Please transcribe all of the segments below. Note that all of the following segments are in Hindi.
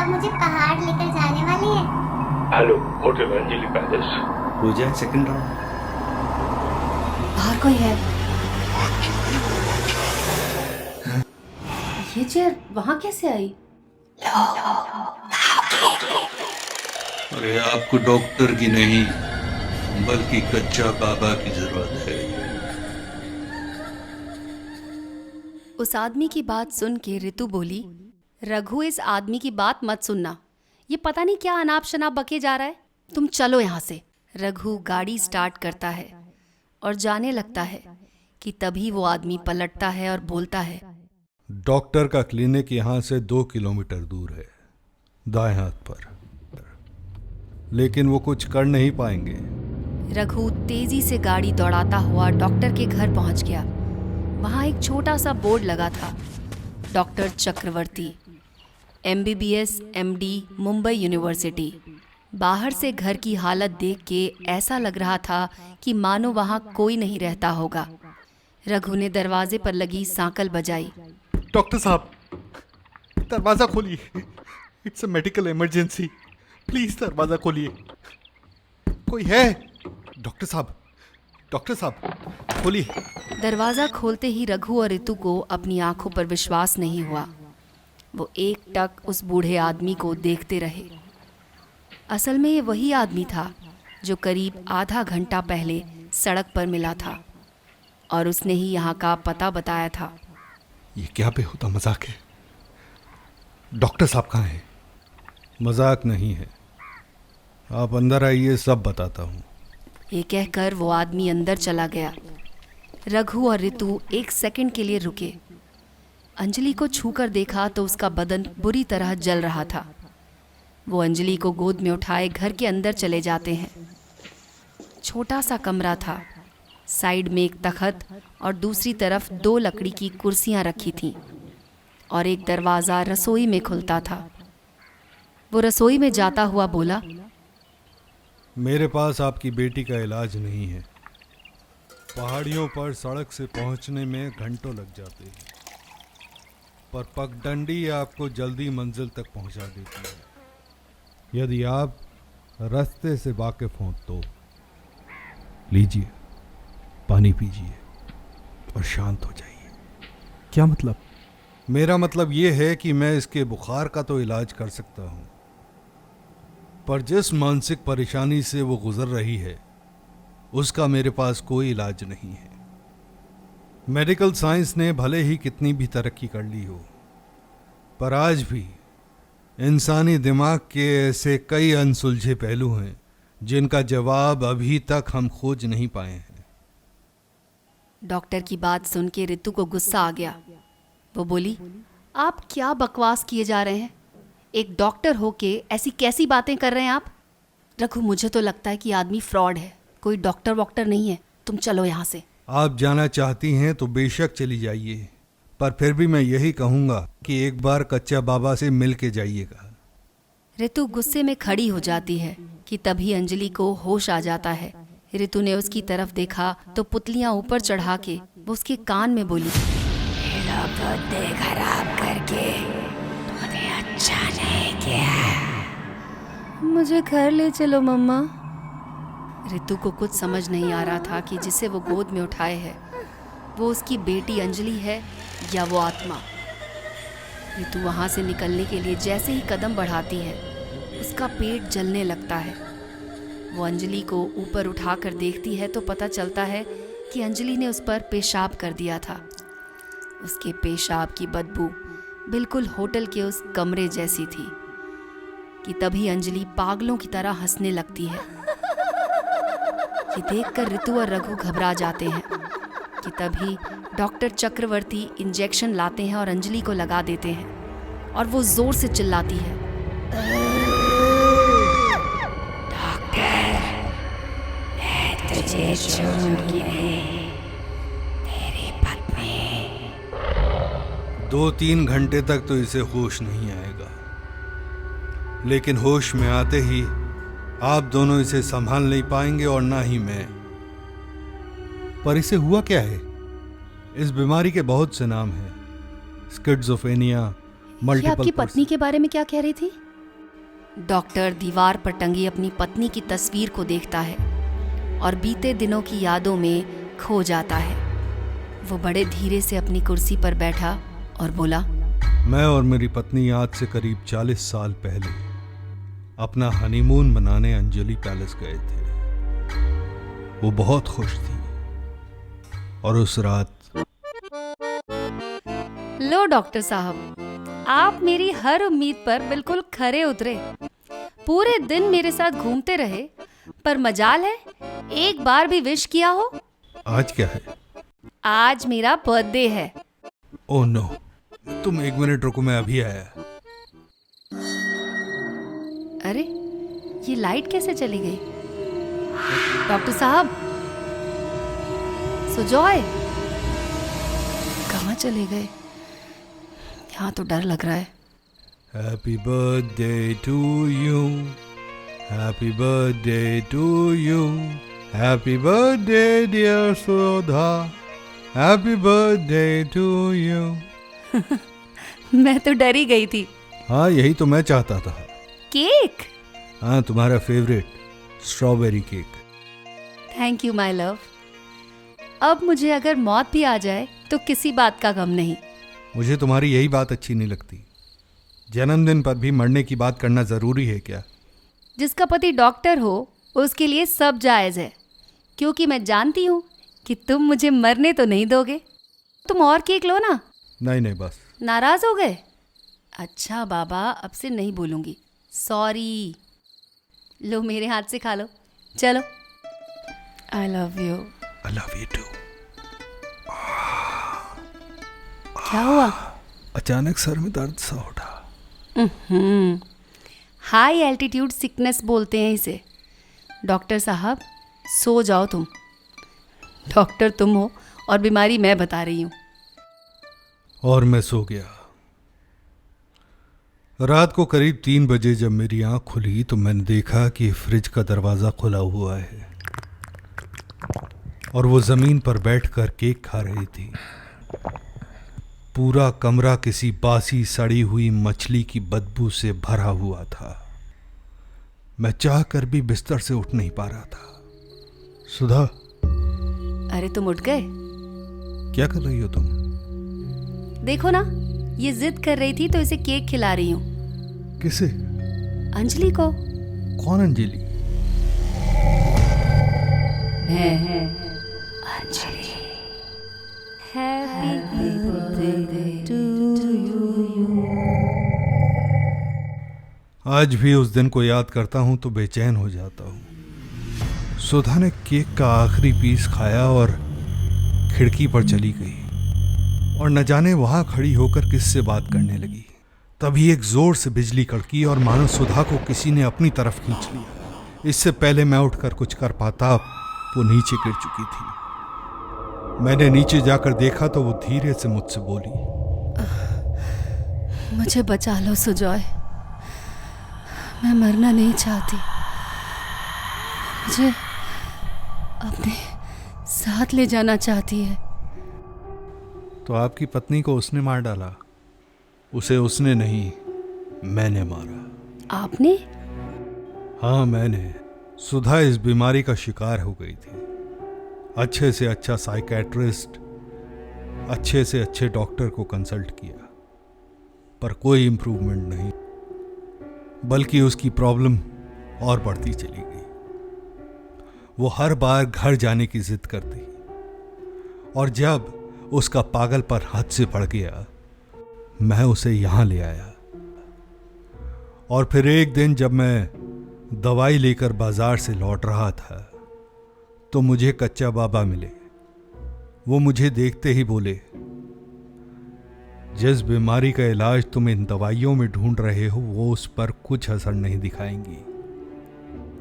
आप मुझे पहाड़ लेकर जाने वाले हैं? Hello, hotel Anjali palace. हो जाए सेकंड राउंड। बाहर कोई है। ये चेयर वहां कैसे आई? अरे आपको डॉक्टर की नहीं बल्कि कच्चा बाबा की जरूरत है। उस आदमी की बात सुन के रितु बोली, रघु इस आदमी की बात मत सुनना, ये पता नहीं क्या अनाप शनाप बके जा रहा है, तुम चलो यहाँ से। रघु गाड़ी स्टार्ट करता है और जाने लगता है कि तभी वो आदमी पलटता है और बोलता है, डॉक्टर का क्लिनिक यहाँ से 2 किलोमीटर दूर है, दाएं हाथ पर, लेकिन वो कुछ कर नहीं पाएंगे। रघु तेजी से गाड़ी दौड़ाता हुआ डॉक्टर के घर पहुंच गया। वहां एक छोटा सा बोर्ड लगा था, डॉक्टर चक्रवर्ती, MBBS MD, मुंबई यूनिवर्सिटी। बाहर से घर की हालत देख के ऐसा लग रहा था कि मानो वहां कोई नहीं रहता होगा। रघु ने दरवाजे पर लगी सांकल बजाई। डॉक्टर साहब, दरवाजा खोलिए, it's a medical emergency, please दरवाजा खोलिए, कोई है? डॉक्टर साहब खोलिए। दरवाजा खोलते ही रघु और रितु को अपनी आंखों पर विश्वास नहीं हुआ। वो एक टक उस बूढ़े आदमी को देखते रहे। असल में ये वही आदमी था जो करीब आधा घंटा पहले सड़क पर मिला था और उसने ही यहाँ का पता बताया था। ये क्या बेहुदा मजाक है? डॉक्टर साहब कहाँ हैं? मजाक नहीं है, आप अंदर आइए, सब बताता हूँ। ये कहकर वो आदमी अंदर चला गया। रघु और रितु एक सेकंड के लिए रुके। अंजलि को छूकर देखा तो उसका बदन बुरी तरह जल रहा था। वो अंजलि को गोद में उठाए घर के अंदर चले जाते हैं। छोटा सा कमरा था, साइड में एक तख्त और दूसरी तरफ 2 लकड़ी की कुर्सियां रखी थीं और एक दरवाज़ा रसोई में खुलता था। वो रसोई में जाता हुआ बोला, मेरे पास आपकी बेटी का इलाज नहीं है। पहाड़ियों पर सड़क से पहुंचने में घंटों लग जाते हैं, पर पगडंडी आपको जल्दी मंजिल तक पहुंचा देती है, यदि आप रास्ते से वाकिफ हों तो। लीजिए, पानी पीजिए और शांत हो जाइए। क्या मतलब? मेरा मतलब ये है कि मैं इसके बुखार का तो इलाज कर सकता हूँ, पर जिस मानसिक परेशानी से वो गुजर रही है उसका मेरे पास कोई इलाज नहीं है। मेडिकल साइंस ने भले ही कितनी भी तरक्की कर ली हो, पर आज भी इंसानी दिमाग के ऐसे कई अनसुलझे पहलू हैं जिनका जवाब अभी तक हम खोज नहीं पाए हैं। डॉक्टर की बात सुन के रितु को गुस्सा आ गया। वो बोली, आप क्या बकवास किए जा रहे हैं? एक डॉक्टर होके ऐसी कैसी बातें कर रहे हैं आप? रघु, मुझे तो लगता है कि आदमी फ्रॉड है, कोई डॉक्टर वॉक्टर नहीं है, तुम चलो यहाँ से। आप जाना चाहती हैं तो बेशक चली जाइए, पर फिर भी मैं यही कहूँगा कि एक बार कच्चा बाबा से मिल के जाइएगा। रितु गुस्से में खड़ी हो जाती है कि तभी अंजलि को होश आ जाता है। रितु ने उसकी तरफ देखा तो पुतलियाँ ऊपर चढ़ा के वो उसके कान में बोली, खराब करके तूने अच्छा नहीं किया, मुझे घर ले चलो मम्मा। रितु को कुछ समझ नहीं आ रहा था कि जिसे वो गोद में उठाए है वो उसकी बेटी अंजलि है या वो आत्मा। रितु वहाँ से निकलने के लिए जैसे ही कदम बढ़ाती है उसका पेट जलने लगता है। वो अंजलि को ऊपर उठाकर देखती है तो पता चलता है कि अंजलि ने उस पर पेशाब कर दिया था। उसके पेशाब की बदबू बिल्कुल होटल के उस कमरे जैसी थी कि तभी अंजलि पागलों की तरह हंसने लगती है। ये देखकर रितु और रघु घबरा जाते हैं कि तभी डॉक्टर चक्रवर्ती इंजेक्शन लाते हैं और अंजलि को लगा देते हैं और वो जोर से चिल्लाती है, डॉक्टर, मैं तुझे छोड़ूंगी नहीं, तेरी पत्नी। 2-3 घंटे तक तो इसे होश नहीं आएगा, लेकिन होश में आते ही आप दोनों इसे संभाल नहीं पाएंगे और ना ही मैं। पर इसे हुआ क्या है? इस बीमारी के बहुत से नाम हैं, स्किज़ोफ्रेनिया, ये मल्टीपल। आपकी पत्नी के बारे में क्या कह रही थी? डॉक्टर दीवार पर टंगी अपनी पत्नी की तस्वीर को देखता है और बीते दिनों की यादों में खो जाता है। वो बड़े धीरे से अपनी कुर्सी पर बैठा और बोला, मैं और मेरी पत्नी आज से करीब 40 साल पहले अपना हनीमून मनाने अंजलि पैलेस गए थे। वो बहुत खुश थी और उस रात लो डॉक्टर साहब, आप मेरी हर उम्मीद पर बिल्कुल खरे उतरे। पूरे दिन मेरे साथ घूमते रहे, पर मजाल है एक बार भी विश किया हो। आज क्या है? आज मेरा बर्थडे है। ओह नो, तुम 1 मिनट रुको, मैं अभी आया। अरे ये लाइट कैसे चली गई? डॉक्टर साहब, सुजॉय कहाँ चले गए? यहाँ तो डर लग रहा है। Happy birthday to you, happy birthday to you, happy birthday dear Sudha, happy birthday to you. मैं तो डर ही गई थी। हाँ, यही तो मैं चाहता था। केक? हाँ, तुम्हारा favourite strawberry cake. Thank you my love. अब मुझे अगर मौत भी आ जाए तो किसी बात का गम नहीं। मुझे तुम्हारी यही बात अच्छी नहीं लगती। जन्मदिन पर भी मरने की बात करना जरूरी है क्या? जिसका पति डॉक्टर हो उसके लिए सब जायज़ है, क्योंकि मैं जानती हूँ कि तुम मुझे मरने तो नहीं दोगे। तुम और केक लो ना। नहीं नहीं, बस। नाराज हो गए? अच्छा बाबा, अब से नहीं बोलूँगी, सॉरी। लो मेरे हाथ से खा लो। चलो, I love you. I love you too. क्या हुआ? अचानक सर में दर्द सा उठा। हाई एल्टीट्यूड सिकनेस बोलते हैं इसे। डॉक्टर साहब, सो जाओ तुम। डॉक्टर तुम हो और बीमारी मैं बता रही हूँ। और मैं सो गया। रात को करीब 3 बजे जब मेरी आंख खुली तो मैंने देखा कि फ्रिज का दरवाज़ा खुला हुआ है और वो ज़मीन पर बैठकर केक खा रही थी। पूरा कमरा किसी बासी सड़ी हुई मछली की बदबू से भरा हुआ था। मैं चाहकर भी बिस्तर से उठ नहीं पा रहा था। सुधा। अरे तुम उठ गए? क्या कर रही हो तुम? देखो ना, ये जिद कर रही थी तो इसे केक खिला रही हूँ। किसे? अंजलि को। कौन अंजलि? मैं Anjali. Happy birthday to you. आज भी उस दिन को याद करता हूं तो बेचैन हो जाता हूं। सुधा ने केक का आखिरी पीस खाया और खिड़की पर चली गई और न जाने वहां खड़ी होकर किससे बात करने लगी। तभी एक जोर से बिजली कड़की और मानो सुधा को किसी ने अपनी तरफ खींच लिया। इससे पहले मैं उठकर कुछ कर पाता वो नीचे गिर चुकी थी। मैंने नीचे जाकर देखा तो वो धीरे से मुझसे बोली, मुझे बचा लो सुजॉय, मैं मरना नहीं चाहती। मुझे अपने साथ ले जाना चाहती है। तो आपकी पत्नी को उसने मार डाला? उसे उसने नहीं, मैंने मारा। आपने? हाँ, मैंने। सुधा इस बीमारी का शिकार हो गई थी। अच्छे से अच्छा साइकेट्रिस्ट, अच्छे से अच्छे डॉक्टर को कंसल्ट किया, पर कोई इम्प्रूवमेंट नहीं, बल्कि उसकी प्रॉब्लम और बढ़ती चली गई। वो हर बार घर जाने की जिद करती और जब उसका पागलपन हद से बढ़ गया, मैं उसे यहां ले आया। और फिर एक दिन जब मैं दवाई लेकर बाजार से लौट रहा था तो मुझे कच्चा बाबा मिले। वो मुझे देखते ही बोले, जिस बीमारी का इलाज तुम इन दवाइयों में ढूंढ रहे हो वो उस पर कुछ असर नहीं दिखाएंगी।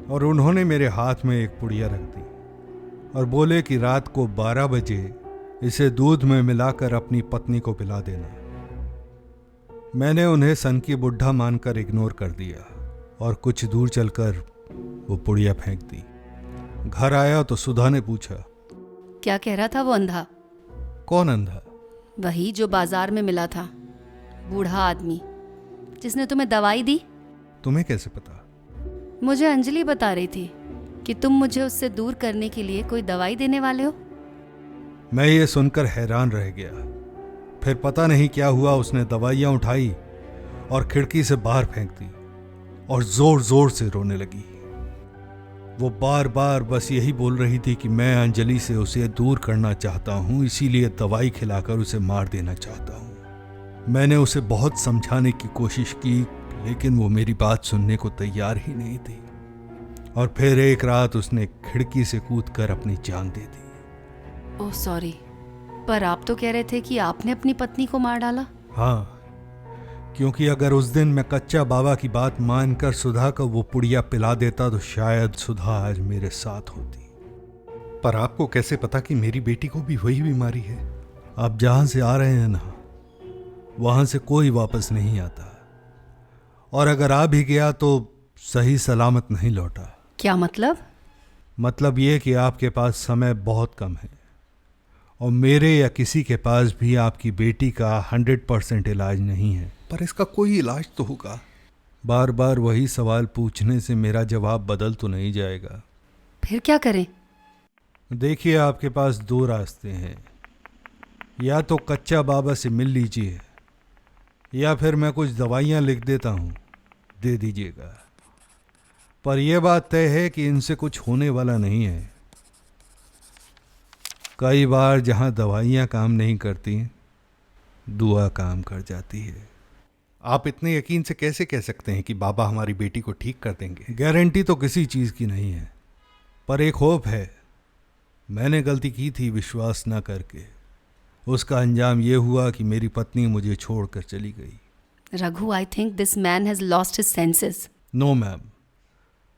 और उन्होंने मेरे हाथ में एक पुड़िया रख दी और बोले कि रात को 12 बजे इसे दूध में मिलाकर अपनी पत्नी को पिला देना। मैंने उन्हें सन की बुढ़ा मानकर इग्नोर कर दिया और कुछ दूर चलकर वो पुड़िया फेंक दी। घर आया तो सुधा ने पूछा, क्या कह रहा था वो अंधा? कौन अंधा? वही जो बाजार में मिला था, बूढ़ा आदमी जिसने तुम्हें दवाई दी। तुम्हें कैसे पता? मुझे अंजलि बता रही थी कि तुम मुझे उससे दूर करने के लिए कोई दवाई देने वाले हो। मैं ये सुनकर हैरान रह गया। फिर पता नहीं क्या हुआ, उसने दवाइयाँ उठाई और खिड़की से बाहर फेंक दी और जोर जोर से रोने लगी। वो बार बार बस यही बोल रही थी कि मैं अंजलि से उसे दूर करना चाहता हूँ, इसीलिए दवाई खिलाकर उसे मार देना चाहता हूँ। मैंने उसे बहुत समझाने की कोशिश की, लेकिन वो मेरी बात सुनने को तैयार ही नहीं थी। और फिर एक रात उसने खिड़की से कूदकर अपनी जान दे दी। ओह सॉरी, पर आप तो कह रहे थे कि आपने अपनी पत्नी को मार डाला। हाँ, क्योंकि अगर उस दिन मैं कच्चा बाबा की बात मानकर सुधा को वो पुड़िया पिला देता तो शायद सुधा आज मेरे साथ होती। पर आपको कैसे पता कि मेरी बेटी को भी वही बीमारी है? आप जहां से आ रहे हैं ना, वहां से कोई वापस नहीं आता, और अगर आ भी गया तो सही सलामत नहीं लौटा। क्या मतलब? मतलब ये कि आपके पास समय बहुत कम है, और मेरे या किसी के पास भी आपकी बेटी का 100% इलाज नहीं है। पर इसका कोई इलाज तो होगा। बार बार वही सवाल पूछने से मेरा जवाब बदल तो नहीं जाएगा। फिर क्या करें? देखिए, आपके पास 2 रास्ते हैं। या तो कच्चा बाबा से मिल लीजिए, या फिर मैं कुछ दवाइयाँ लिख देता हूँ, दे दीजिएगा। पर यह बात तय है कि इनसे कुछ होने वाला नहीं है। कई बार जहाँ दवाइयाँ काम नहीं करती, दुआ काम कर जाती है। आप इतने यकीन से कैसे कह सकते हैं कि बाबा हमारी बेटी को ठीक कर देंगे? गारंटी तो किसी चीज़ की नहीं है, पर एक होप है। मैंने गलती की थी विश्वास न करके। उसका अंजाम ये हुआ कि मेरी पत्नी मुझे छोड़कर चली गई। Raghu, I think this man has lost his senses. No ma'am,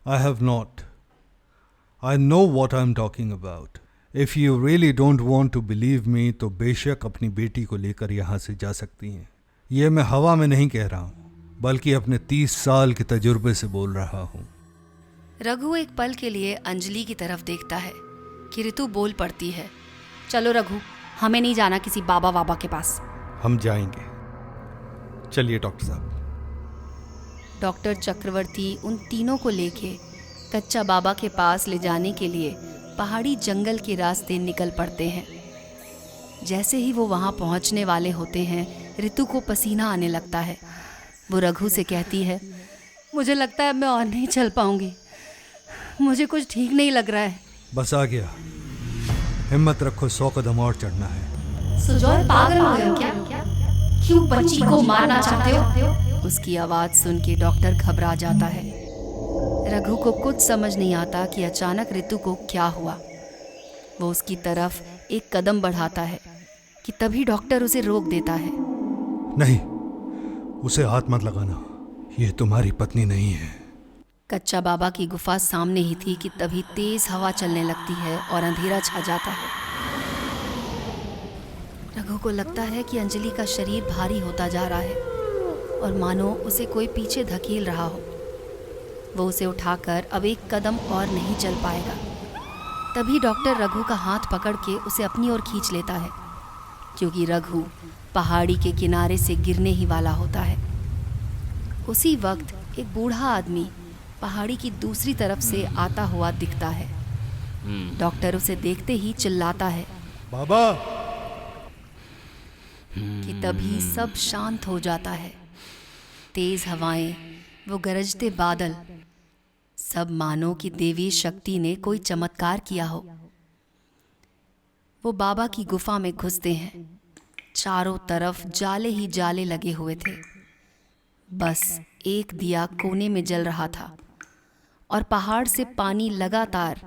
I have not. I know what I am talking about. If you really don't want to believe me तो बेशक अपनी बेटी को लेकर यहाँ से जा सकती हैं। ये मैं हवा में नहीं कह रहा हूँ, बल्कि अपने 30 साल के तजुर्बे से बोल रहा हूँ। रघु एक पल के लिए अंजलि की तरफ देखता है कि ऋतु बोल पड़ती है, चलो रघु, हमें नहीं जाना किसी बाबा वाबा के पास। हम जाएंगे, चलिए डॉक्टर साहब। डॉक्टर चक्रवर्ती उन तीनों को लेके कच्चा बाबा के पास ले जाने के लिए पहाड़ी जंगल के रास्ते निकल पड़ते हैं। जैसे ही वो वहाँ पहुँचने वाले होते हैं, ऋतु को पसीना आने लगता है। वो रघु से कहती है, मुझे लगता है मैं और नहीं चल पाऊंगी, मुझे कुछ ठीक नहीं लग रहा है। बस आ गया, हिम्मत रखो, 100 कदम और चढ़ना है। सुजौल, पागल हो गए हो क्या? क्यों बच्ची को मारना चाहते हो? उसकी आवाज़ सुन के डॉक्टर घबरा जाता है। रघु को कुछ समझ नहीं आता कि अचानक ऋतु को क्या हुआ। वो उसकी तरफ एक कदम बढ़ाता है कि तभी डॉक्टर उसे रोक देता है। नहीं, उसे हाथ मत लगाना, ये तुम्हारी पत्नी नहीं है। कच्चा बाबा की गुफा सामने ही थी कि तभी तेज हवा चलने लगती है और अंधेरा छा जाता है। रघु को लगता है कि अंजलि का शरीर भारी होता जा रहा है और मानो उसे कोई पीछे धकेल रहा हो। वो उसे उठाकर अब एक कदम और नहीं चल पाएगा। तभी डॉक्टर रघु का हाथ पकड़ के उसे अपनी ओर खींच लेता है, क्योंकि रघु पहाड़ी के किनारे से गिरने ही वाला होता है। उसी वक्त एक बूढ़ा आदमी पहाड़ी की दूसरी तरफ से आता हुआ दिखता है। डॉक्टर उसे देखते ही चिल्लाता है, बाबा। कि तभी सब शांत हो जाता है। तेज हवाएं, वो गरजते बादल, सब मानो कि देवी शक्ति ने कोई चमत्कार किया हो। वो बाबा की गुफा में घुसते हैं। चारों तरफ जाले ही जाले लगे हुए थे। बस एक दिया कोने में जल रहा था और पहाड़ से पानी लगातार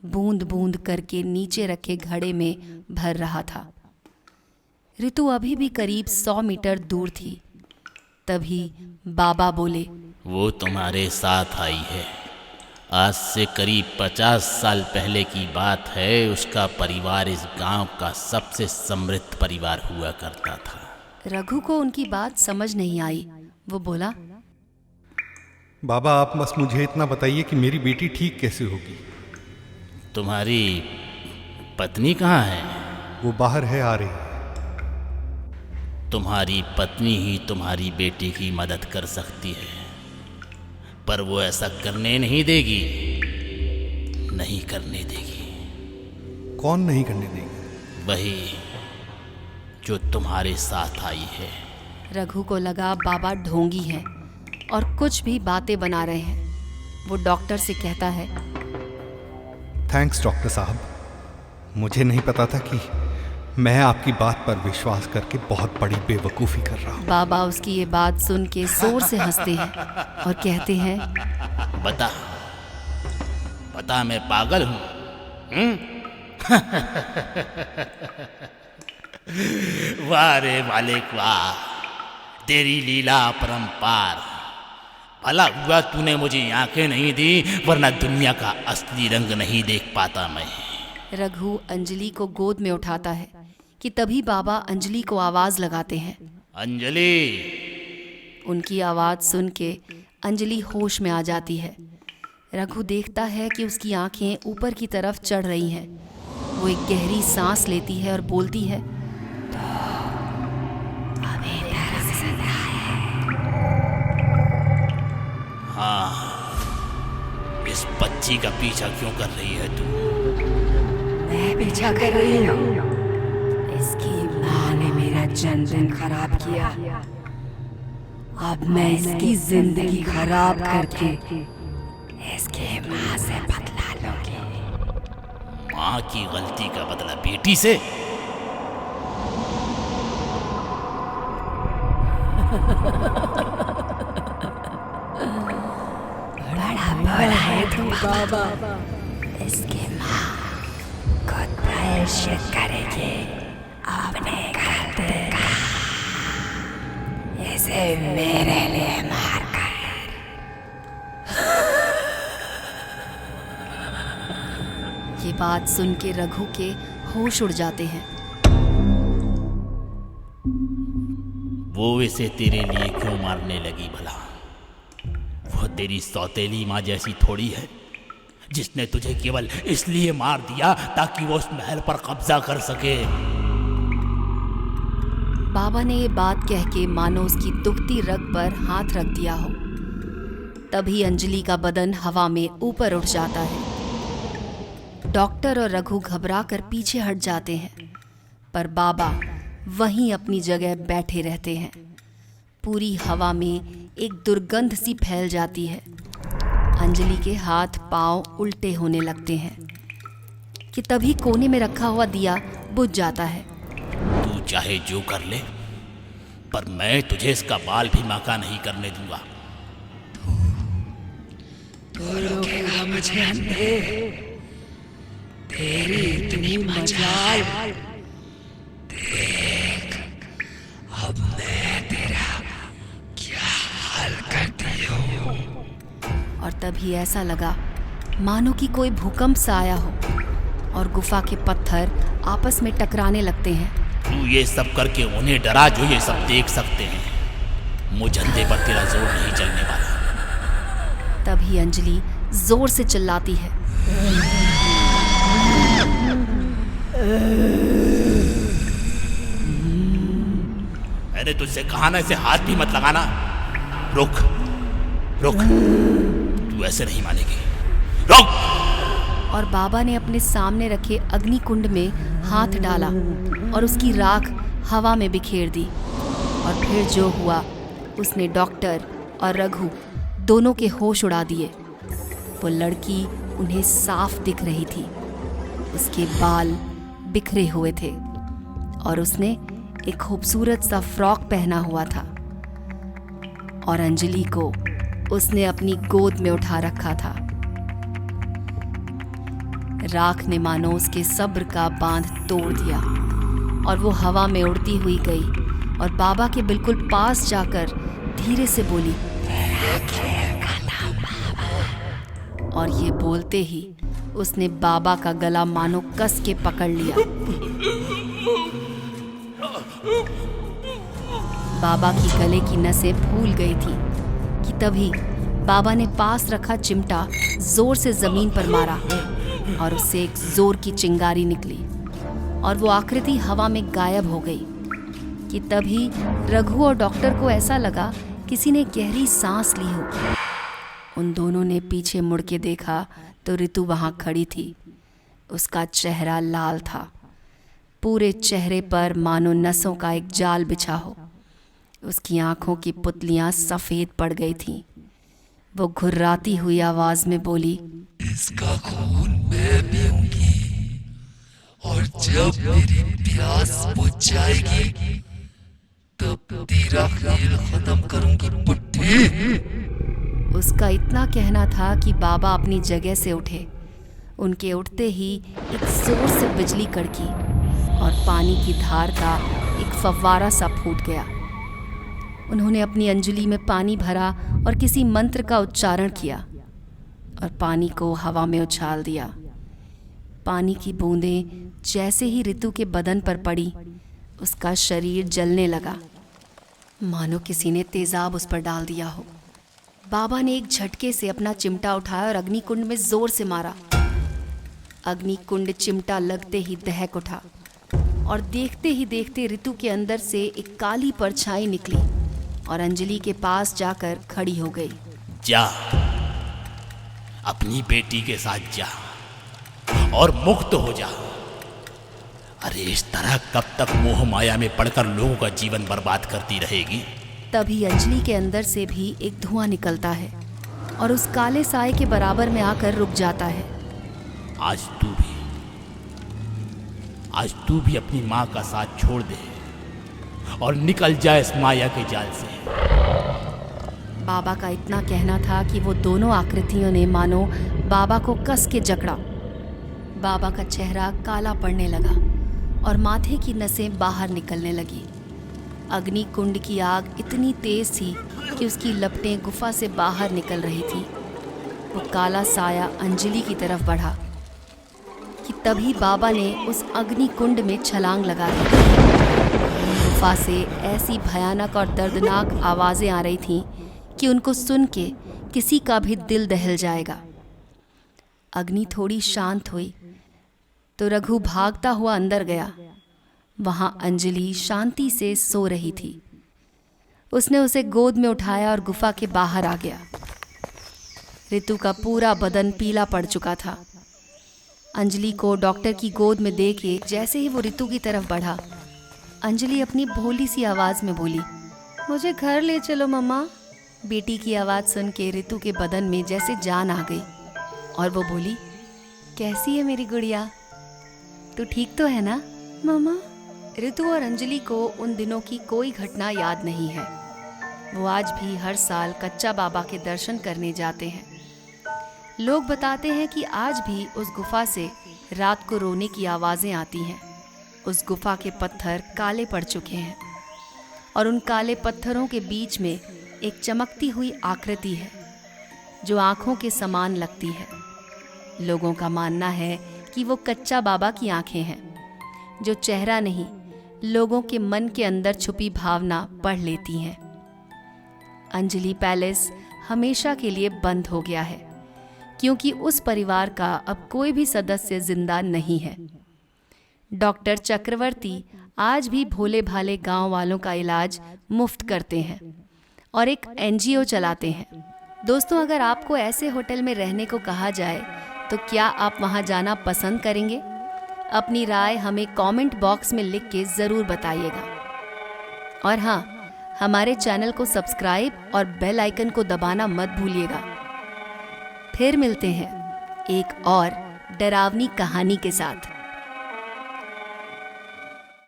बूंद बूंद करके नीचे रखे घड़े में भर रहा था। ऋतु अभी भी करीब 100 मीटर दूर थी। तभी बाबा बोले, वो तुम्हारे साथ आई है। आज से करीब 50 साल पहले की बात है। उसका परिवार इस गांव का सबसे समृद्ध परिवार हुआ करता था। रघु को उनकी बात समझ नहीं आई। वो बोला, बाबा, आप बस मुझे इतना बताइए कि मेरी बेटी ठीक कैसे होगी? तुम्हारी पत्नी कहाँ है? वो बाहर है, आ रही है। तुम्हारी पत्नी ही तुम्हारी बेटी की मदद कर सकती है। पर वो ऐसा करने नहीं देगी, नहीं करने देगी। कौन नहीं करने देगी? वही जो तुम्हारे साथ आई है। रघु को लगा बाबा ढोंगी हैं और कुछ भी बातें बना रहे हैं। वो डॉक्टर से कहता है, थैंक्स डॉक्टर साहब, मुझे नहीं पता था कि मैं आपकी बात पर विश्वास करके बहुत बड़ी बेवकूफ़ी कर रहा हूँ। बाबा उसकी ये बात सुन के जोर से हंसते हैं और कहते हैं, बता बता मैं पागल हूँ? वाह रे मालिक वाह, तेरी लीला अपरंपार। भला हुआ तूने मुझे आंखें नहीं दी, वरना दुनिया का असली रंग नहीं देख पाता मैं। रघु अंजलि को गोद में उठाता है कि तभी बाबा अंजलि को आवाज लगाते हैं। अंजलि। उनकी आवाज सुन के अंजलि होश में आ जाती है। रघु देखता है कि उसकी आंखें ऊपर की तरफ चढ़ रही हैं। वो एक गहरी सांस लेती है और बोलती है, हाँ, इस बच्ची का पीछा क्यों कर रही है तू? मैं पीछा कर रही हूँ। इसकी माँ ने मेरा जन्मदिन खराब किया। अब मैं इसकी जिंदगी खराब करके इसकी माँ से बदला लूंगी। माँ की गलती का बदला बेटी से? बड़ा भला है तू बाबा। इसकी माँ खुद प्रायश्चित करेगी अपने गलती का। इसे मेरे लिए मार कर। ये बात सुन के रघु के होश उड़ जाते हैं। वो इसे तेरे लिए क्यों मारने लगी भला? वो तेरी सौतेली माँ जैसी थोड़ी है, जिसने तुझे केवल इसलिए मार दिया ताकि वो उस महल पर कब्जा कर सके। बाबा ने ये बात कह के मानो उसकी दुखती रग पर हाथ रख दिया हो। तभी अंजलि का बदन हवा में ऊपर उठ जाता है। डॉक्टर और रघु घबरा कर पीछे हट जाते हैं, पर बाबा वहीं अपनी जगह बैठे रहते हैं। पूरी हवा में एक दुर्गंध सी फैल जाती है। अंजलि के हाथ पांव उल्टे होने लगते हैं कि तभी कोने में रखा हुआ दिया बुझ जाता है। तू चाहे जो कर ले, पर मैं तुझे इसका बाल भी माका नहीं करने दूंगा। तेरी इतनी मजाल। अब मैं तेरा क्या हाल करती हूँ। और तभी ऐसा लगा मानो कि कोई भूकंप सा आया हो और गुफा के पत्थर आपस में टकराने लगते हैं। तू ये सब करके उन्हें डरा जो ये सब देख सकते हैं। मुझ अंधे पर तेरा जोर नहीं चलने वाला। तभी अंजलि जोर से चिल्लाती है, मैंने तुझसे कहा ना, इसे हाथ भी मत लगाना। रुक रुक, तू ऐसे नहीं मानेगी। रुक। और बाबा ने अपने सामने रखे अग्नि कुंड में हाथ डाला और उसकी राख हवा में बिखेर दी। और फिर जो हुआ उसने डॉक्टर और रघु दोनों के होश उड़ा दिए। वो लड़की उन्हें साफ दिख रही थी। उसके बाल बिखरे हुए थे और उसने एक खूबसूरत सा फ्रॉक पहना हुआ था और अंजलि को उसने अपनी गोद में उठा रखा था। राख ने मानो उसके सब्र का बांध तोड़ दिया और वो हवा में उड़ती हुई गई और बाबा के बिल्कुल पास जाकर धीरे से बोली, और ये बोलते ही उसने बाबा का गला मानो कस के पकड़ लिया। बाबा की गले की नसें फूल गई थी कि तभी बाबा ने पास रखा चिमटा जोर से जमीन पर मारा और उससे एक जोर की चिंगारी निकली और वो आकृति हवा में गायब हो गई। कि तभी रघु और डॉक्टर को ऐसा लगा किसी ने गहरी सांस ली हो। उन दोनों ने पीछे मुड़ के देखा तो रितु वहाँ खड़ी थी। उसका चेहरा लाल था, पूरे चेहरे पर मानो नसों का एक जाल बिछा हो। उसकी आंखों की पुतलियां सफ़ेद पड़ गई थीं। वो घुर्राती हुई आवाज में बोली, इसका खून मैं पीऊंगी और जब मेरी प्यास बुझ जाएगी तब तेरा खेल खत्म करूंगी बुड्ढे। उसका इतना कहना था कि बाबा अपनी जगह से उठे। उनके उठते ही एक जोर से बिजली कड़की और पानी की धार का एक फव्वारा सा फूट गया। उन्होंने अपनी अंजलि में पानी भरा और किसी मंत्र का उच्चारण किया और पानी को हवा में उछाल दिया। पानी की बूंदें जैसे ही रितु के बदन पर पड़ी, उसका शरीर जलने लगा, मानो किसी ने तेजाब उस पर डाल दिया हो। बाबा ने एक झटके से अपना चिमटा उठाया और अग्निकुंड में जोर से मारा। अग्निकुंड चिमटा लगते ही दहक उठा और देखते ही देखते रितु के अंदर से एक काली परछाई निकली और अंजलि के पास जाकर खड़ी हो गई। जा, अपनी बेटी के साथ जा और मुक्त हो जा। अरे इस तरह कब तक मोह माया में पड़कर लोगों का जीवन बर्बाद करती रहेगी? तभी अंजलि के अंदर से भी एक धुआं निकलता है और उस काले साए के बराबर में आकर रुक जाता है। आज तू भी अपनी माँ का साथ छोड़ दे और निकल जाए इस माया के जाल से। बाबा का इतना कहना था कि वो दोनों आकृतियों ने मानो बाबा को कस के जकड़ा। बाबा का चेहरा काला पड़ने लगा और माथे की नसें बाहर निकलने लगी। अग्निकुंड की आग इतनी तेज थी कि उसकी लपटें गुफा से बाहर निकल रही थी। वो काला साया अंजलि की तरफ बढ़ा कि तभी बाबा ने उस अग्निकुंड में छलांग लगा दी। गुफा से ऐसी भयानक और दर्दनाक आवाज़ें आ रही थीं कि उनको सुन के किसी का भी दिल दहल जाएगा। अग्नि थोड़ी शांत हुई तो रघु भागता हुआ अंदर गया। वहाँ अंजलि शांति से सो रही थी। उसने उसे गोद में उठाया और गुफा के बाहर आ गया। रितु का पूरा बदन पीला पड़ चुका था। अंजलि को डॉक्टर की गोद में दे के जैसे ही वो रितु की तरफ बढ़ा, अंजलि अपनी भोली सी आवाज़ में बोली, मुझे घर ले चलो मम्मा। बेटी की आवाज़ सुन के रितु के बदन में जैसे जान आ गई और वो बोली, कैसी है मेरी गुड़िया, तू ठीक तो है ना मम्मा? रितु और अंजलि को उन दिनों की कोई घटना याद नहीं है। वो आज भी हर साल कच्चा बाबा के दर्शन करने जाते हैं। लोग बताते हैं कि आज भी उस गुफा से रात को रोने की आवाज़ें आती हैं। उस गुफा के पत्थर काले पड़ चुके हैं और उन काले पत्थरों के बीच में एक चमकती हुई आकृति है जो आँखों के समान लगती है। लोगों का मानना है कि वो कच्चा बाबा की आँखें हैं जो चेहरा नहीं, लोगों के मन के अंदर छुपी भावना पढ़ लेती हैं। अंजलि पैलेस हमेशा के लिए बंद हो गया है क्योंकि उस परिवार का अब कोई भी सदस्य जिंदा नहीं है। डॉक्टर चक्रवर्ती आज भी भोले भाले गांव वालों का इलाज मुफ्त करते हैं और एक NGO चलाते हैं। दोस्तों, अगर आपको ऐसे होटल में रहने को कहा जाए तो क्या आप वहां जाना पसंद करेंगे? अपनी राय हमें कमेंट बॉक्स में लिख के ज़रूर बताइएगा। और हाँ, हमारे चैनल को सब्सक्राइब और बेल आइकन को दबाना मत भूलिएगा। फिर मिलते हैं एक और डरावनी कहानी के साथ।